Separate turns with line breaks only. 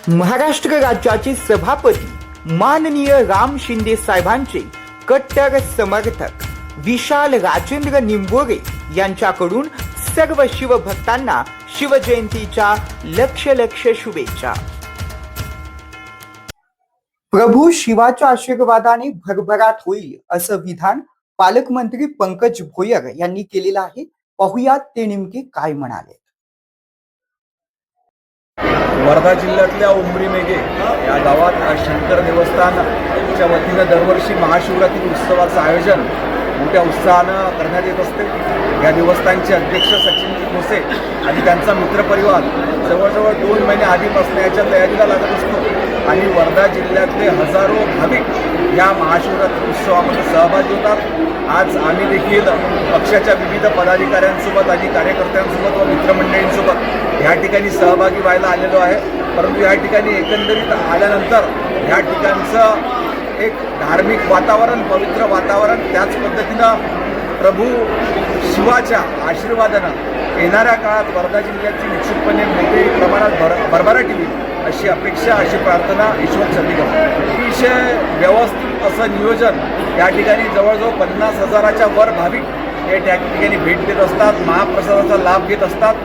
महाराष्ट्र राज्याचे सभापती माननीय राम शिंदे साहेबांचे कट्टर समर्थक विशाल राजेंद्र निंबोरे यांच्याकडून सर्व शिवभक्तांना शिवजयंतीच्या लक्ष शुभेच्छा। प्रभू शिवाच्या आशीर्वादाने भरभराट होईल असं विधान पालकमंत्री पंकज भोयर यांनी केलेलं आहे। पाहुयात ते नेमके काय म्हणाले।
वर्धा जिल्ह्यातल्या उमरी मेघे या गावात शंकर देवस्थानच्या वतीनं दरवर्षी महाशिवरात्री उत्सवाचं आयोजन मोठ्या उत्साहानं करण्यात येत असते। या देवस्थानचे अध्यक्ष सचिन खोसे आणि त्यांचा मित्रपरिवार जवळजवळ 2 महिने आधीपासून याच्या तयारीला लागत असतो आणि वर्धा जिल्ह्यातले हजारो भाविक या महाशिवरात्री उत्सवामध्ये सहभागी होतात। आज आम्ही देखील पक्षाच्या विविध पदाधिकाऱ्यांसोबत आणि कार्यकर्त्यांसोबत व मित्रमंडळींसोबत या ठिकाणी सहभागी व्हायला आलेलो आहे। परंतु या ठिकाणी एकंदरीत आल्यानंतर या ठिकाणचं एक धार्मिक वातावरण, पवित्र वातावरण, त्याच पद्धतीनं प्रभू शिवाच्या आशीर्वादानं येणाऱ्या काळात वर्धा जिल्ह्याची निश्चितपणे मोठ्या प्रमाणात भरभराट येईल अशी अपेक्षा, अशी प्रार्थना ईश्वर चरणी करतो। अतिशय व्यवस्थित असं नियोजन या ठिकाणी जवळजवळ 50,000च्या वर भाविक या ठिकाणी भेट देत असतात, महाप्रसादाचा लाभ घेत असतात।